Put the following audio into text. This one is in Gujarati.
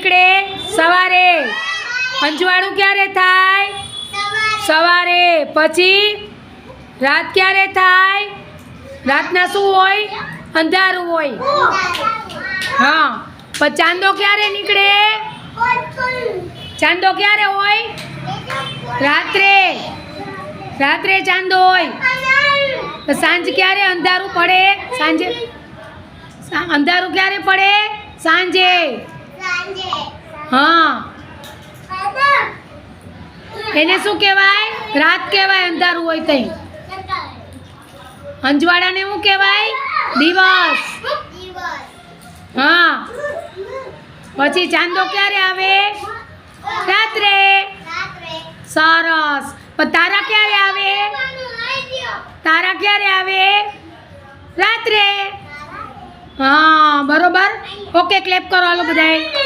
નીકળે? સવારે. અંજવાળું ક્યારે થાય? સવારે. પછી રાત ક્યારે થાય? રાતના શું હોય? અંધારું હોય. હા. પછી ચાંદો ક્યારે નીકળે? ચાંદો ક્યારે હોય? રાત્રે. રાત્રે ચાંદો હોય. સાંજ ક્યારે અંધારું પડે? સાંજે. અંધારું ક્યારે પડે? સાંજે. હા. એને શું કહેવાય? રાત કહેવાય. અંધારું હોય તઈ. અંજવાળાને શું કહેવાય? દિવસ. હા. પછી ચાંદો ક્યારે આવે? રાત્રે. સરસ. પણ તારા ક્યારે આવે? તારા ક્યારે આવે? રાત્રે. હા, બરોબર. ઓકે, ક્લેપ કરો હાલો બધાય.